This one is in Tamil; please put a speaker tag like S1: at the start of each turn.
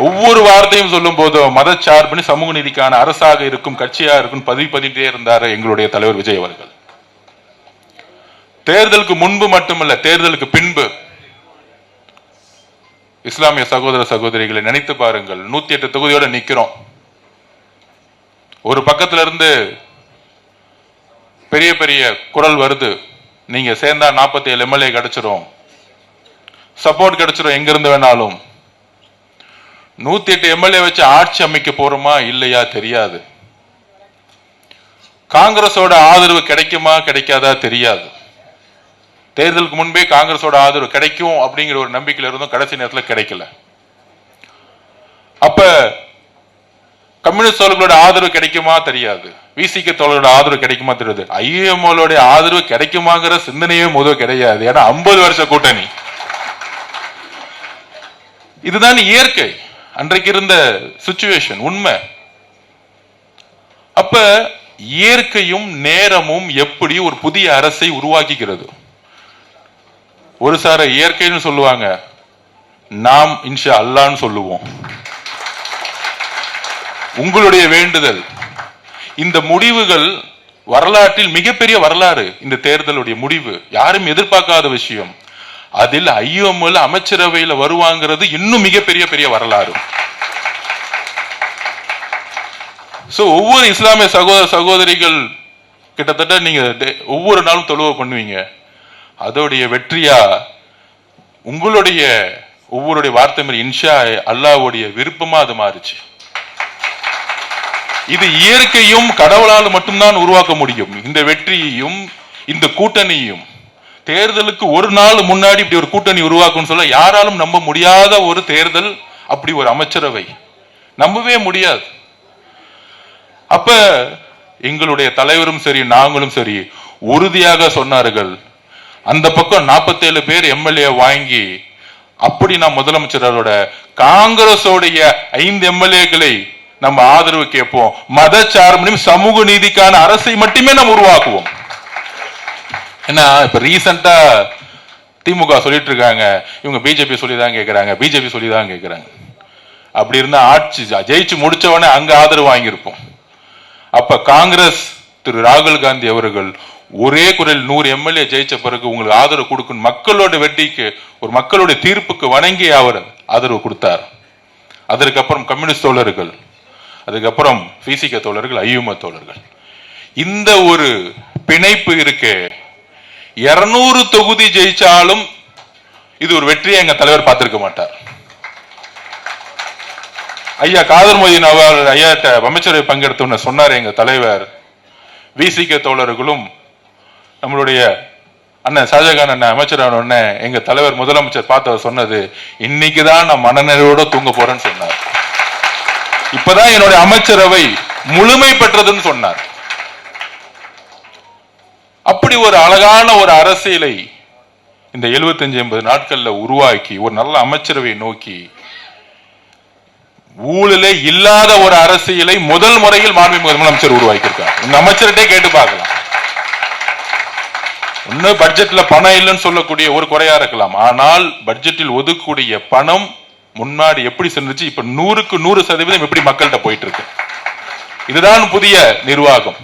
S1: ஒவ்வொரு வார்த்தையும் சொல்லும் போதும் மதச்சார்பின் சமூக நீதிக்கான அரசாக இருக்கும் கட்சியாக இருக்கும் பதிவிட்டே இருந்தார் எங்களுடைய தலைவர் விஜய் அவர்கள். தேர்தலுக்கு முன்பு மட்டுமல்ல, தேர்தலுக்கு பின்பு இஸ்லாமிய சகோதர சகோதரிகளை நினைத்து பாருங்கள். 108 தொகுதியோட நிக்கிறோம். ஒரு பக்கத்துல இருந்து பெரிய பெரிய குரல் வருது, நீங்க சேர்ந்தா 47 எம்எல்ஏ கிடைச்சிரும், சப்போர்ட் கிடைச்சிரும் எங்க இருந்து வேணாலும். 108 எம்எல்ஏ வச்சு ஆட்சி அமைக்க போறோமா இல்லையா தெரியாது. காங்கிரஸோட ஆதரவு கிடைக்குமா கிடைக்காதா தெரியாது. தேர்தலுக்கு முன்பே காங்கிரஸோட ஆதரவு கிடைக்கும் அப்படிங்கிற ஒரு நம்பிக்கையில் இருந்தும் கடைசி நேரத்தில் கிடைக்கல. அப்ப கம்யூனிஸ்ட் தோழர்களோட ஆதரவு கிடைக்குமா தெரியாது, விசிக தோழர்களோட ஆதரவு கிடைக்குமா தெரியாது, ஐஎம்ஓட ஆதரவு கிடைக்குமாங்கிற சிந்தனையே முதல் கிடையாது. ஏன்னா 50 வருஷ கூட்டணி. இதுதான் இயற்கை, அன்றைக்கு இருந்த சிச்சுவேஷன், உண்மை. அப்ப இயற்கையும் நேரமும் எப்படி ஒரு புதிய அரசை உருவாக்குகிறது. ஒரு சார இயற்கைன்னு சொல்லுவாங்க, நாம் இன்ஷா அல்லாஹ்னு சொல்லுவோம். உங்களுடைய வேண்டுதல், இந்த முடிவுகள் வரலாற்றில் மிகப்பெரிய வரலாறு. இந்த தேர்தலுடைய முடிவு யாரும் எதிர்பார்க்காத விஷயம். அதில் ஐஎம்எல் அமைச்சரவையில் வருவாங்கிறது இன்னும் மிகப்பெரிய பெரிய வரலாறு. ஒவ்வொரு இஸ்லாமிய சகோதர சகோதரிகள் கிட்டத்தட்ட நீங்க ஒவ்வொரு நாளும் தொழுவை பண்ணுவீங்க. அதோடைய வெற்றியா உங்களுடைய ஒவ்வொருடைய வார்த்தை மாதிரி இன்ஷா அல்லாஹ்வுடைய விருப்பமா அது மாறுச்சு. இது இயற்கையும் கடவுளால் மட்டும்தான் உருவாக்க முடியும். இந்த வெற்றியையும் இந்த கூட்டணியும் தேர்தலுக்கு ஒரு நாள் முன்னாடி இப்படி ஒரு கூட்டணி உருவாக்கும் சொல்ல யாராலும் நம்ப முடியாத ஒரு தேர்தல், அப்படி ஒரு அமைச்சரவை நம்பவே முடியாது. அப்ப எங்களுடைய தலைவரும் சரி நாங்களும் சரி உறுதியாக சொன்னார்கள், அந்த பக்கம் 47 பேர் எம்எல்ஏ வாங்கி அப்படி நாம் முதலமைச்சரோட காங்கிரஸோடைய 5 எம்எல்ஏக்களை நம்ம ஆதரவு கேட்போம். மதச்சார்பையும் சமூக நீதிக்கான அரசை மட்டுமே நாம் உருவாக்குவோம். ஏன்னா இப்ப ரீசெண்டா திமுக சொல்லிட்டு இருக்காங்க, இவங்க பிஜேபி சொல்லிதான் கேட்கிறாங்க, பிஜேபி சொல்லிதான் கேட்கிறாங்க. அப்படி இருந்தா ஆட்சி ஜெயிச்சு முடிச்சவனே அங்க ஆதரவு வாங்கியிருப்போம். அப்ப காங்கிரஸ் திரு ராகுல் காந்தி அவர்கள் ஒரே குரல் 100 எம்எல்ஏ ஜெயிச்ச பிறகு உங்களுக்கு ஆதரவு கொடுக்கணும், மக்களோட வெற்றிக்கு ஒரு மக்களுடைய தீர்ப்புக்கு வணங்கி அவர் ஆதரவு கொடுத்தார். அதற்கப்புறம் கம்யூனிஸ்ட் தோழர்கள், அதுக்கப்புறம் விசிக தோழர்கள், ஐஎம்ஓ தோழர்கள். இந்த ஒரு பிணைப்பு இருக்கு. 200 தொகுதி ஜெயிச்சாலும் இது ஒரு வெற்றியை எங்க தலைவர் பார்த்திருக்க மாட்டார். ஐயா காதர் மொய்தீன் அவர் ஐயா அமைச்சரவை பங்கெடுத்த சொன்னார் எங்க தலைவர், விசிக தோழர்களும் நம்மளுடைய அண்ணன் ஷாஜகான் அண்ணன் அமைச்சரான உடனே எங்க தலைவர் முதலமைச்சர் பார்த்தவர் சொன்னது, இன்னைக்குதான் நான் மனநிறைவோட தூங்க போறேன்னு சொன்னார். இப்பதான் என்னுடைய அமைச்சரவை முழுமை பெற்றதுன்னு சொன்னார். அப்படி ஒரு அழகான ஒரு அரசியலை இந்த 75-80 நாட்கள்ல உருவாக்கி ஒரு நல்ல அமைச்சரவை நோக்கி ஊழலே இல்லாத ஒரு அரசியலை முதல் முறையில் மாண்புமிகு முதலமைச்சர் உருவாக்கியிருக்கார். இந்த அமைச்சர்கிட்டே கேட்டு பார்க்கலாம். இன்னும் பட்ஜெட்ல பணம் இல்லைன்னு சொல்லக்கூடிய ஒரு குறையா இருக்கலாம், ஆனால் பட்ஜெட்டில் ஒதுக்கக்கூடிய பணம் முன்னாடி எப்படி சென்றுச்சு, இப்ப 100க்கு 100% எப்படி மக்கள்கிட்ட போயிட்டு இருக்கு. இதுதான் புதிய நிர்வாகம்.